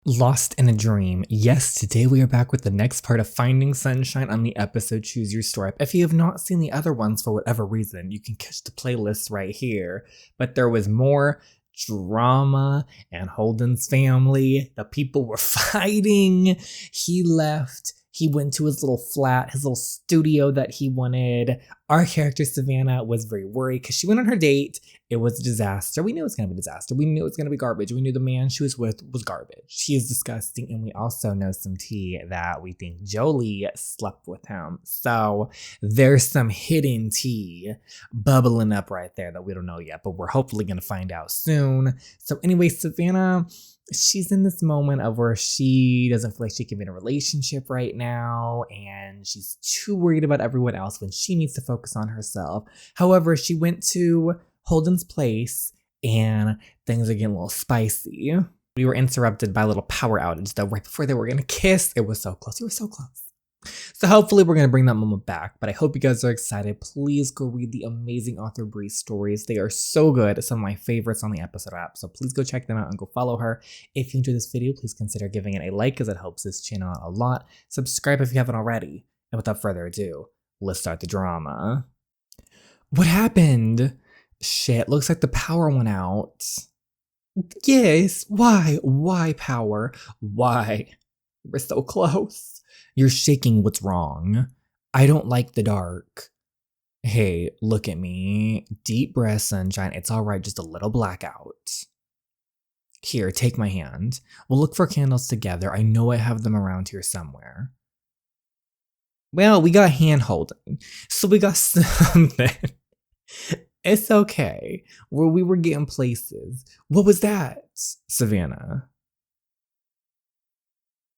Lost in a Dream. Yes, today we are back with the next part of Finding Sunshine on the episode Choose Your Stripe. If you have not seen the other ones for whatever reason, you can catch the playlist right here. But there was more drama and Holden's family. The people were fighting. He left. He went to his little flat, his little studio that he wanted. Our character Savannah was very worried because she went on her date. It was a disaster. We knew it was going to be a disaster. We knew it was going to be garbage. We knew the man she was with was garbage. He is disgusting. And we also know some tea that we think Jolie slept with him. So there's some hidden tea bubbling up right there that we don't know yet, but we're hopefully going to find out soon. So anyway, Savannah, she's in this moment of where she doesn't feel like she can be in a relationship right now, and she's too worried about everyone else when she needs to focus on herself. However, she went to Holden's place and things are getting a little spicy. We were interrupted by a little power outage though right before they were gonna kiss. It was so close. We were so close. So hopefully we're going to bring that moment back, but I hope you guys are excited. Please go read the amazing author Bree's stories. They are so good. Some of my favorites on the episode app. So please go check them out and go follow her. If you enjoyed this video, please consider giving it a like as it helps this channel out a lot. Subscribe if you haven't already. And without further ado, let's start the drama. What happened? Shit, looks like the power went out. Yes, why? Why power? Why? We're so close. You're shaking. What's wrong? I don't like the dark. Hey, look at me. Deep breath, sunshine. It's all right, just a little blackout. Here, take my hand. We'll look for candles together. I know I have them around here somewhere. Well, we got hand holding, so we got something. It's okay. Where we were getting places. What was that, Savannah?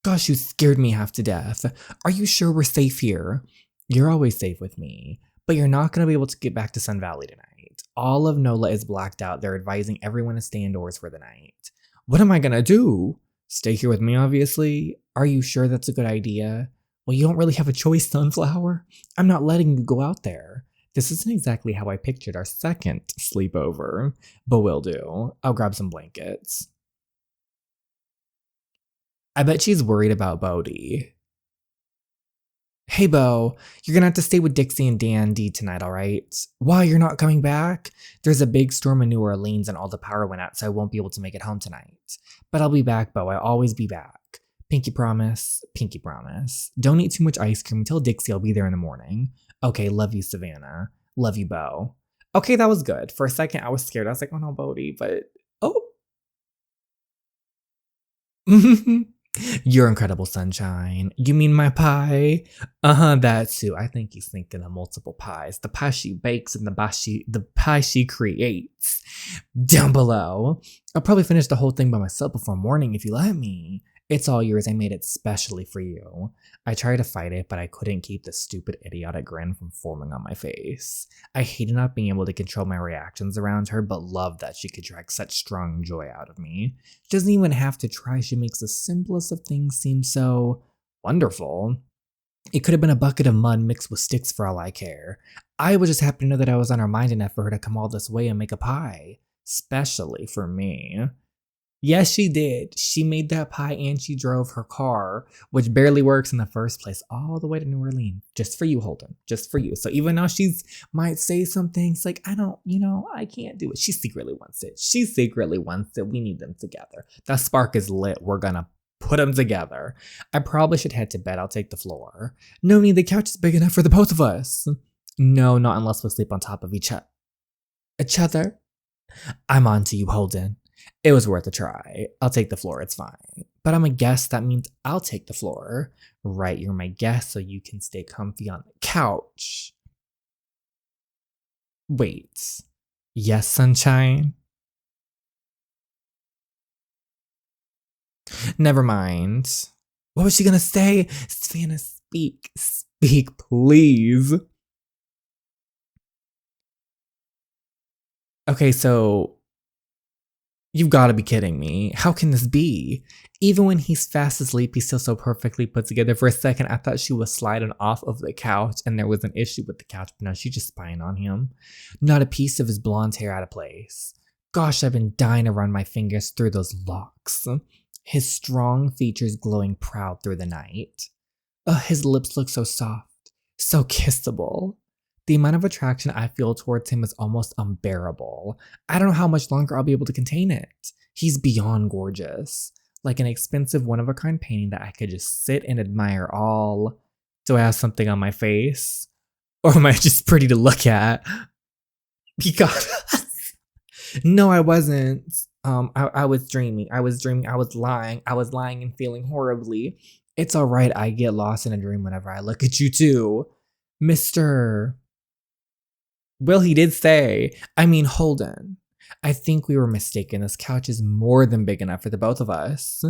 Gosh, you scared me half to death. Are you sure we're safe here? You're always safe with me, but you're not going to be able to get back to Sun Valley tonight. All of NOLA is blacked out. They're advising everyone to stay indoors for the night. What am I going to do? Stay here with me, obviously? Are you sure that's a good idea? Well, you don't really have a choice, Sunflower. I'm not letting you go out there. This isn't exactly how I pictured our second sleepover, but will do. I'll grab some blankets. I bet she's worried about Bodhi. Hey, Bo, you're gonna have to stay with Dixie and Dan D tonight, alright? Why, you're not coming back? There's a big storm in New Orleans and all the power went out, so I won't be able to make it home tonight. But I'll be back, Bo. I'll always be back. Pinky promise. Pinky promise. Don't eat too much ice cream. Tell Dixie I'll be there in the morning. Okay, love you, Savannah. Love you, Bo. Okay, that was good. For a second, I was scared. I was like, oh no, Bodhi, but... Oh! You're incredible, sunshine. You mean my pie? That too. I think he's thinking of multiple pies. The pie she bakes and the pie she creates. Down below. I'll probably finish the whole thing by myself before morning if you let me. It's all yours. I made it specially for you. I tried to fight it, but I couldn't keep the stupid idiotic grin from forming on my face. I hated not being able to control my reactions around her, but loved that she could drag such strong joy out of me. She doesn't even have to try. She makes the simplest of things seem so wonderful. It could have been a bucket of mud mixed with sticks for all I care. I was just happy to know that I was on her mind enough for her to come all this way and make a pie. Especially for me. Yes, she did. She made that pie and she drove her car, which barely works in the first place, all the way to New Orleans. Just for you, Holden. Just for you. So even though might say some things like, I can't do it. She secretly wants it. She secretly wants it. We need them together. That spark is lit. We're gonna put them together. I probably should head to bed. I'll take the floor. No need. The couch is big enough for the both of us. No, not unless we sleep on top of each other. I'm on to you, Holden. It was worth a try. I'll take the floor, it's fine. But I'm a guest, that means I'll take the floor. Right, you're my guest, so you can stay comfy on the couch. Wait. Yes, sunshine? Never mind. What was she gonna say? Savannah, speak. Speak, please. Okay, so... You've got to be kidding me. How can this be? Even when he's fast asleep, he's still so perfectly put together. For a second, I thought she was sliding off of the couch and there was an issue with the couch, but no, she's just spying on him. Not a piece of his blonde hair out of place. Gosh, I've been dying to run my fingers through those locks. his strong features glowing proud through the night. His lips look so soft, so kissable. The amount of attraction I feel towards him is almost unbearable. I don't know how much longer I'll be able to contain it. He's beyond gorgeous, like an expensive one-of-a-kind painting that I could just sit and admire all. Do I have something on my face? Or am I just pretty to look at? Because no, I wasn't. I was dreaming. I was lying. I was lying and feeling horribly. It's all right. I get lost in a dream whenever I look at you too, Mr. Well, he did say. I mean, Holden. I think we were mistaken. This couch is more than big enough for the both of us.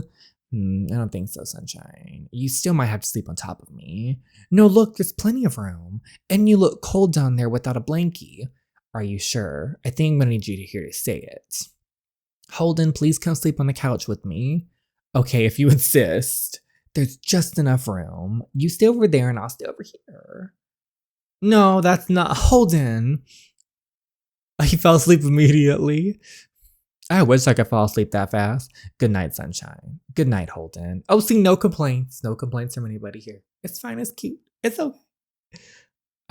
I don't think so, Sunshine. You still might have to sleep on top of me. No, look, there's plenty of room. And you look cold down there without a blankie. Are you sure? I think I'm gonna need you to hear to say it. Holden, please come sleep on the couch with me. Okay, if you insist. There's just enough room. You stay over there and I'll stay over here. No, that's not Holden. He fell asleep immediately. I wish I could fall asleep that fast. Good night, Sunshine. Good night, Holden. Oh, see, no complaints. No complaints from anybody here. It's fine. It's cute. It's okay.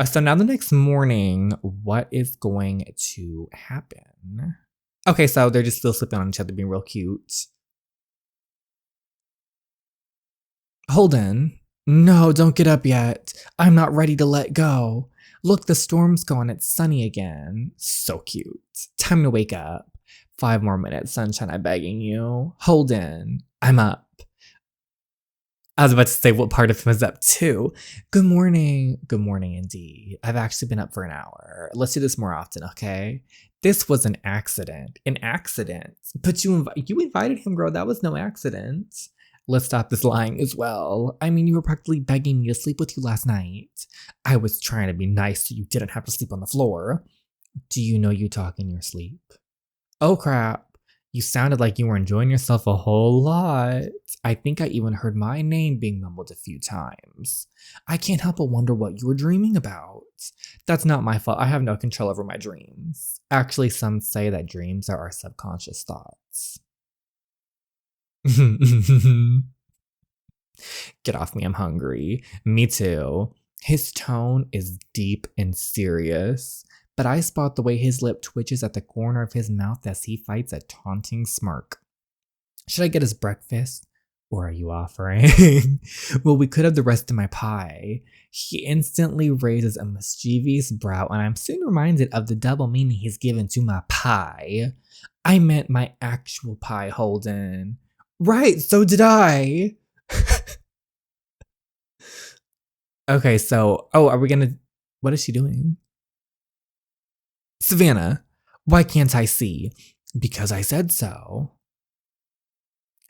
So now the next morning, what is going to happen? Okay, so they're just still sleeping on each other, being real cute. Holden. No, don't get up yet. I'm not ready to let go. Look, the storm's gone. It's sunny again. So cute. Time to wake up. 5 more minutes, Sunshine, I'm begging you. Holden, I'm up. I was about to say what part of him is up too. Good morning. Good morning indeed. I've actually been up for an hour. Let's do this more often, okay? This was an accident. An accident. But you invited him, girl. That was no accident. Let's stop this lying as well. I mean, you were practically begging me to sleep with you last night. I was trying to be nice so you didn't have to sleep on the floor. Do you know you talk in your sleep? Oh crap, you sounded like you were enjoying yourself a whole lot. I think I even heard my name being mumbled a few times. I can't help but wonder what you were dreaming about. That's not my fault. I have no control over my dreams. Actually, some say that dreams are our subconscious thoughts. Get off me, I'm hungry. Me too. His tone is deep and serious. But I spot the way his lip twitches at the corner of his mouth as he fights a taunting smirk. Should I get his breakfast? Or are you offering? Well, we could have the rest of my pie. He instantly raises a mischievous brow, and I'm soon reminded of the double meaning he's given to my pie. I meant my actual pie, Holden. Right, so did I. Okay, so, are we gonna, what is she doing? Savannah, why can't I see? Because I said so.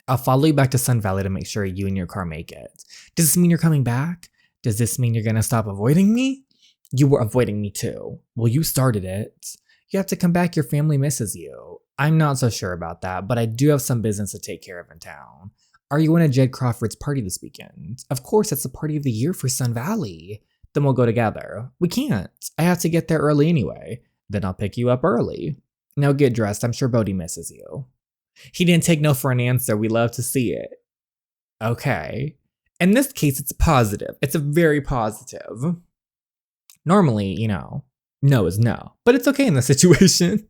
I'll follow you back to Sun Valley to make sure you and your car make it. Does this mean you're coming back? Does this mean you're gonna stop avoiding me? You were avoiding me too. Well, you started it. You have to come back, your family misses you. I'm not so sure about that, but I do have some business to take care of in town. Are you going to Jed Crawford's party this weekend? Of course, it's the party of the year for Sun Valley. Then we'll go together. We can't. I have to get there early anyway. Then I'll pick you up early. Now get dressed. I'm sure Bodhi misses you. He didn't take no for an answer. We love to see it. Okay. In this case, it's positive. It's a very positive. Normally, no is no. But it's okay in this situation.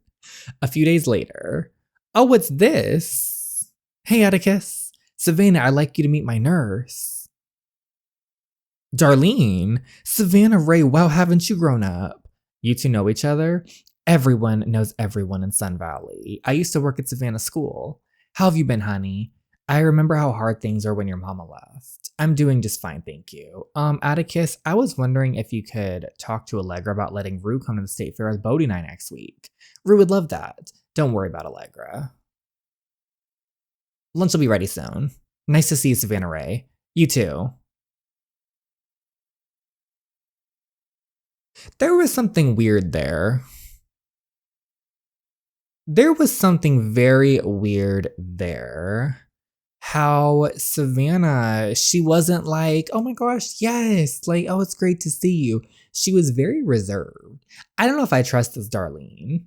A few days later. Oh, what's this? Hey, Atticus. Savannah, I'd like you to meet my nurse. Darlene. Savannah Ray, wow, haven't you grown up? You two know each other? Everyone knows everyone in Sun Valley. I used to work at Savannah School. How have you been, honey? I remember how hard things are when your mama left. I'm doing just fine, thank you. Atticus, I was wondering if you could talk to Allegra about letting Rue come to the State Fair with Bodhi and I next week. Rue would love that. Don't worry about Allegra. Lunch will be ready soon. Nice to see you, Savannah Ray. You too. There was something weird there. There was something very weird there. How Savannah, she wasn't like, oh my gosh, yes, like, oh, it's great to see you. She was very reserved. I don't know if I trust this Darlene.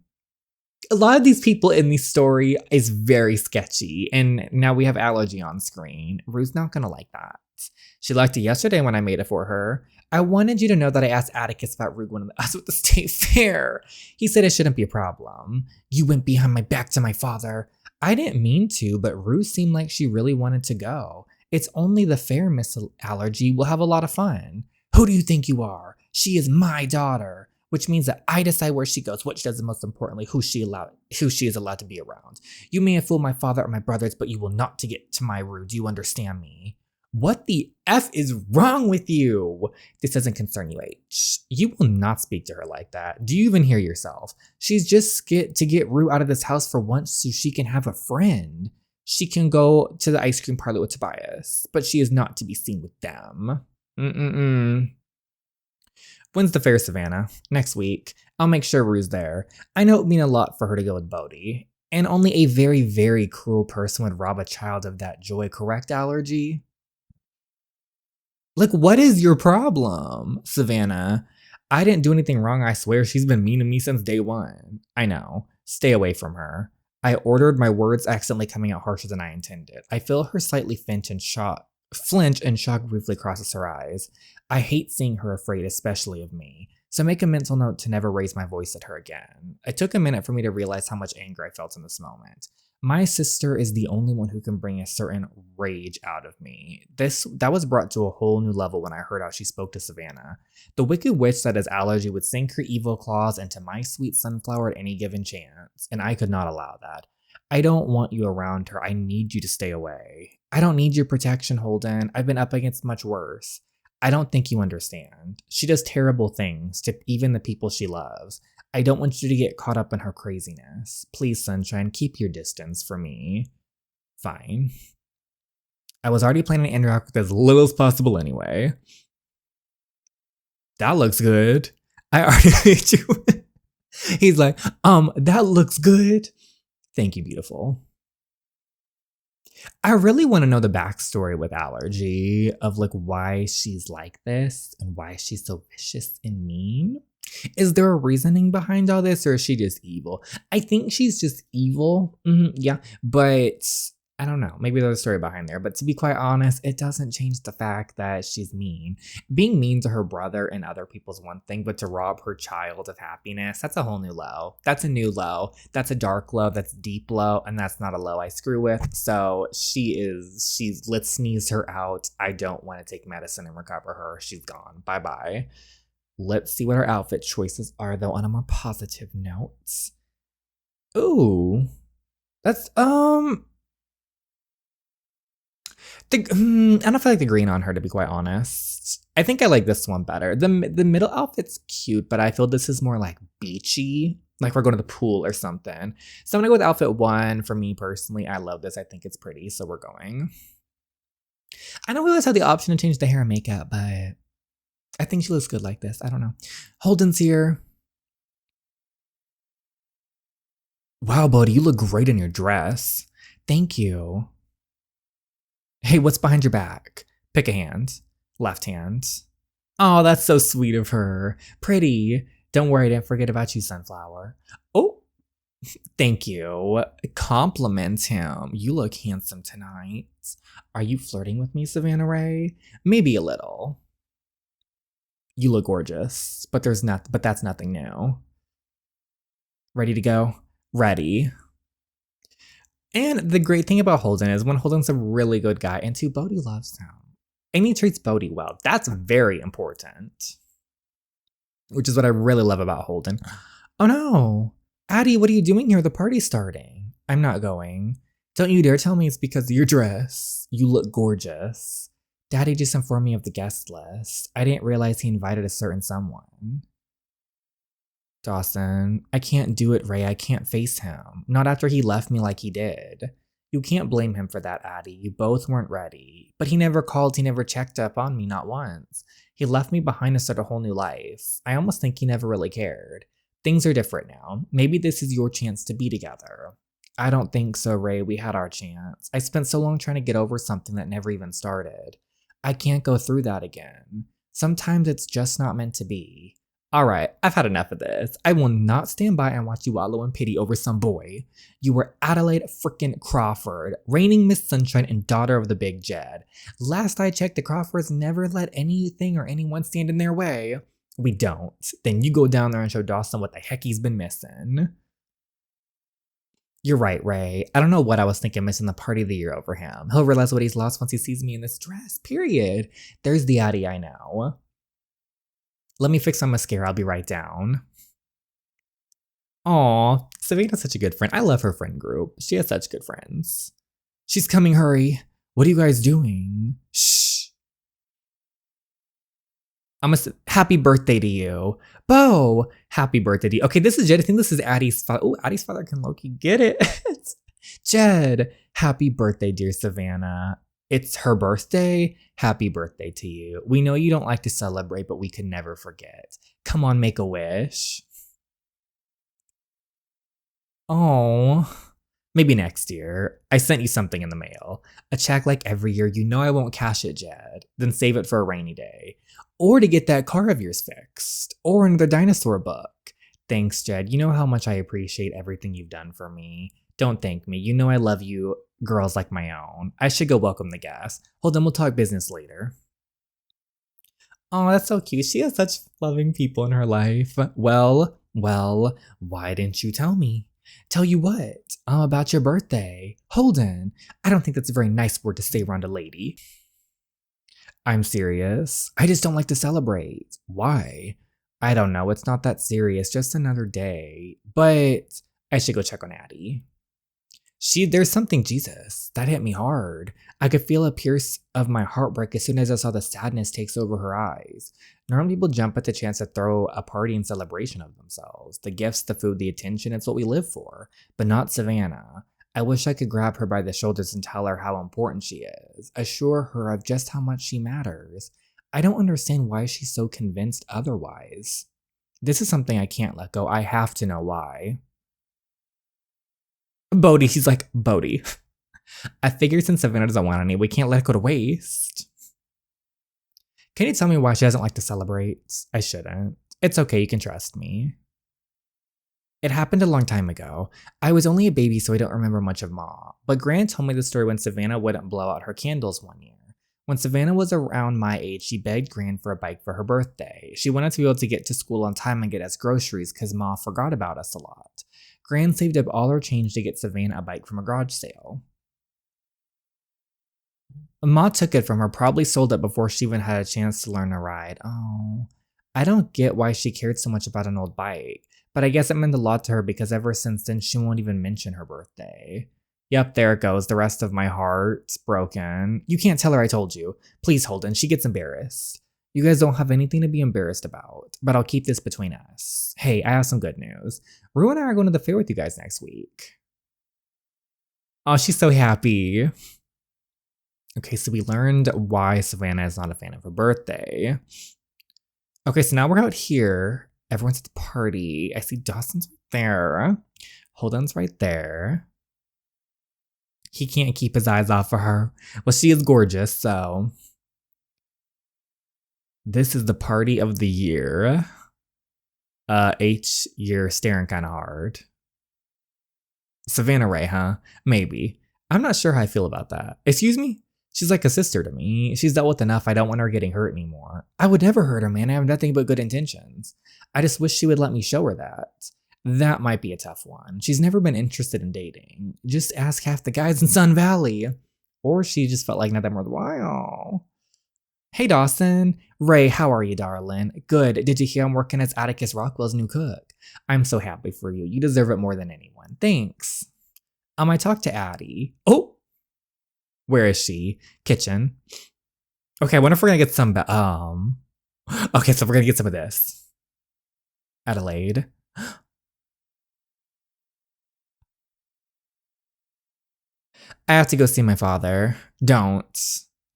A lot of these people in the story is very sketchy, and now we have allergy on screen. Rue's not gonna like that. She liked it yesterday when I made it for her. I wanted you to know that I asked Atticus about Rue going to us with the state fair. He said it shouldn't be a problem. You went behind my back to my father. I didn't mean to, but Rue seemed like she really wanted to go. It's only the fair, Miss Allergy. We'll have a lot of fun. Who do you think you are? She is my daughter. Which means that I decide where she goes, what she does, and most importantly, who she is allowed to be around. You may have fooled my father or my brothers, but you will not to get to my Rue. Do you understand me? What the F is wrong with you? This doesn't concern you, H. You will not speak to her like that. Do you even hear yourself? She's just to get Rue out of this house for once so she can have a friend. She can go to the ice cream parlor with Tobias, but she is not to be seen with them. When's the fair, Savannah? Next week. I'll make sure Rue's there. I know it would mean a lot for her to go with Bodhi. And only a very, very cruel person would rob a child of that joy, correct, Allergy? Like, what is your problem, Savannah? I didn't do anything wrong, I swear. She's been mean to me since day one. I know. Stay away from her. I ordered my words accidentally coming out harsher than I intended. I feel her slightly flinch and shock briefly crosses her eyes. I hate seeing her afraid, especially of me. So make a mental note to never raise my voice at her again. It took a minute for me to realize how much anger I felt in this moment. My sister is the only one who can bring a certain rage out of me. That was brought to a whole new level when I heard how she spoke to Savannah. The wicked witch that is Allergy would sink her evil claws into my sweet sunflower at any given chance, and I could not allow that. I don't want you around her. I need you to stay away. I don't need your protection, Holden. I've been up against much worse. I don't think you understand. She does terrible things to even the people she loves. I don't want you to get caught up in her craziness. Please, Sunshine, keep your distance from me. Fine. I was already planning to interact with as little as possible anyway. That looks good. I already made you. He's like, that looks good. Thank you, beautiful. I really want to know the backstory with Allergy of like why she's like this and why she's so vicious and mean. Is there a reasoning behind all this, or is she just evil? I think she's just evil. Yeah, but I don't know. Maybe there's a story behind there. But to be quite honest, it doesn't change the fact that she's mean. Being mean to her brother and other people's one thing, but to rob her child of happiness, that's a whole new low. That's a new low. That's a dark low. That's deep low. And that's not a low I screw with. So let's sneeze her out. I don't want to take medicine and recover her. She's gone. Bye-bye. Let's see what our outfit choices are, though, on a more positive note. Ooh. That's, I don't feel like the green on her, to be quite honest. I think I like this one better. The middle outfit's cute, but I feel this is more like beachy. Like we're going to the pool or something. So I'm going to go with outfit 1. For me personally, I love this. I think it's pretty, so we're going. I know we always have the option to change the hair and makeup, but I think she looks good like this. I don't know. Holden's here. Wow, buddy, you look great in your dress. Thank you. Hey, what's behind your back? Pick a hand. Left hand. Oh, that's so sweet of her. Pretty. Don't worry, I didn't forget about you, Sunflower. Oh, thank you. Compliment him. You look handsome tonight. Are you flirting with me, Savannah Ray? Maybe a little. You look gorgeous, but that's nothing new. Ready to go? Ready. And the great thing about Holden is when Holden's a really good guy, and too, Bodhi loves him. And he treats Bodhi well. That's very important. Which is what I really love about Holden. Oh no. Addie, what are you doing here? The party's starting. I'm not going. Don't you dare tell me it's because of your dress. You look gorgeous. Daddy just informed me of the guest list. I didn't realize he invited a certain someone. Dawson, I can't do it, Ray. I can't face him. Not after he left me like he did. You can't blame him for that, Addie. You both weren't ready. But he never called, he never checked up on me, not once. He left me behind to start a whole new life. I almost think he never really cared. Things are different now. Maybe this is your chance to be together. I don't think so, Ray. We had our chance. I spent so long trying to get over something that never even started. I can't go through that again. Sometimes it's just not meant to be. Alright, I've had enough of this. I will not stand by and watch you wallow in pity over some boy. You were Adelaide frickin' Crawford, reigning Miss Sunshine and daughter of the Big Jed. Last I checked, the Crawfords never let anything or anyone stand in their way. We don't. Then you go down there and show Dawson what the heck he's been missing. You're right, Ray. I don't know what I was thinking missing the party of the year over him. He'll realize what he's lost once he sees me in this dress, period. There's the Addie I know. Let me fix my mascara, I'll be right down. Aw, Savannah's such a good friend. I love her friend group. She has such good friends. She's coming, hurry. What are you guys doing? Shh. Happy birthday to you. Bo, happy birthday to you. Okay, this is Jed. I think this is Addie's father. Oh, Addie's father can low-key get it. Jed, happy birthday, dear Savannah. It's her birthday. Happy birthday to you. We know you don't like to celebrate, but we can never forget. Come on, make a wish. Oh, maybe next year. I sent you something in the mail. A check like every year. You know I won't cash it, Jed. Then save it for a rainy day. Or to get that car of yours fixed. Or another dinosaur book. Thanks, Jed. You know how much I appreciate everything you've done for me. Don't thank me. You know I love you. Girls like my own. I should go welcome the guests. Hold on, we'll talk business later. Oh, that's so cute. She has such loving people in her life. Well, why didn't you tell me? Tell you what? About your birthday. Holden. I don't think that's a very nice word to say around a lady. I'm serious. I just don't like to celebrate. Why? I don't know. It's not that serious. Just another day. But I should go check on Addie. There's something, Jesus, that hit me hard. I could feel a pierce of my heartbreak as soon as I saw the sadness takes over her eyes. Normally people jump at the chance to throw a party in celebration of themselves. The gifts, the food, the attention, it's what we live for. But not Savannah. I wish I could grab her by the shoulders and tell her how important she is. Assure her of just how much she matters. I don't understand why she's so convinced otherwise. This is something I can't let go. I have to know why. Bodhi, he's like, Bodhi. I figured since Savannah doesn't want any, we can't let it go to waste. Can you tell me why she doesn't like to celebrate? I shouldn't. It's okay, you can trust me. It happened a long time ago. I was only a baby, so I don't remember much of Ma. But Gran told me the story when Savannah wouldn't blow out her candles one year. When Savannah was around my age, she begged Gran for a bike for her birthday. She wanted to be able to get to school on time and get us groceries because Ma forgot about us a lot. Gran saved up all her change to get Savannah a bike from a garage sale. Ma took it from her, probably sold it before she even had a chance to learn to ride. Oh, I don't get why she cared so much about an old bike, but I guess it meant a lot to her because ever since then she won't even mention her birthday. Yep, there it goes. The rest of my heart's broken. You can't tell her I told you. Please, Holden. She gets embarrassed. You guys don't have anything to be embarrassed about, but I'll keep this between us. Hey, I have some good news. Rue and I are going to the fair with you guys next week. Oh, she's so happy. Okay, so we learned why Savannah is not a fan of her birthday. Okay, so now we're out here. Everyone's at the party. I see Dawson's right there. Holden's right there. He can't keep his eyes off of her. Well, she is gorgeous, so... This is the party of the year. H, you're staring kind of hard. Savannah Ray, huh? Maybe. I'm not sure how I feel about that. Excuse me? She's like a sister to me. She's dealt with enough. I don't want her getting hurt anymore. I would never hurt her, man. I have nothing but good intentions. I just wish she would let me show her that. That might be a tough one. She's never been interested in dating. Just ask half the guys in Sun Valley. Or she just felt like nothing worthwhile. Hey, Dawson. Ray, how are you, darling? Good. Did you hear I'm working as Atticus Rockwell's new cook? I'm so happy for you. You deserve it more than anyone. Thanks. I talked to Addie. Oh! Where is she? Kitchen. Okay, I wonder if we're gonna get some, okay, so we're gonna get some of this. Adelaide. I have to go see my father. Don't.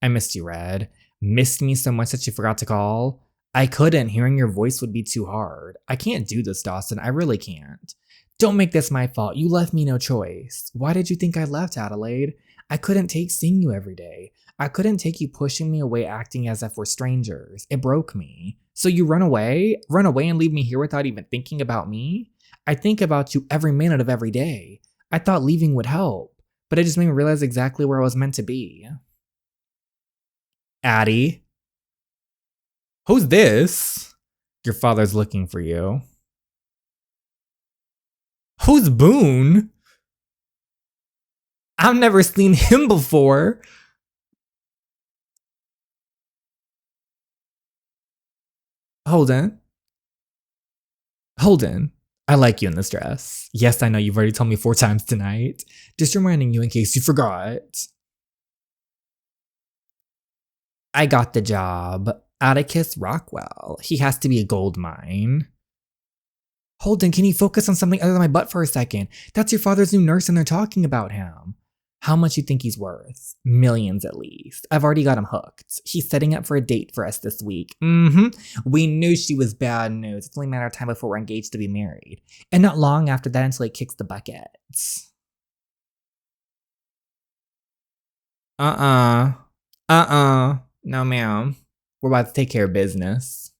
I missed you, Red. Missed me so much that you forgot to call? I couldn't. Hearing your voice would be too hard. I can't do this, Dawson. I really can't. Don't make this my fault. You left me no choice. Why did you think I left, Adelaide? I couldn't take seeing you every day. I couldn't take you pushing me away acting as if we're strangers. It broke me. So you run away? Run away and leave me here without even thinking about me? I think about you every minute of every day. I thought leaving would help, but it just made me realize exactly where I was meant to be. Addie? Who's this? Your father's looking for you. Who's Boone? I've never seen him before. Holden. Holden. I like you in this dress. Yes, I know you've already told me 4 times tonight. Just reminding you in case you forgot. I got the job. Atticus Rockwell. He has to be a gold mine. Holden, can you focus on something other than my butt for a second? That's your father's new nurse and they're talking about him. How much you think he's worth? Millions at least. I've already got him hooked. He's setting up for a date for us this week. We knew she was bad news. It's only a matter of time before we're engaged to be married. And not long after that until he kicks the bucket. No ma'am. We're about to take care of business.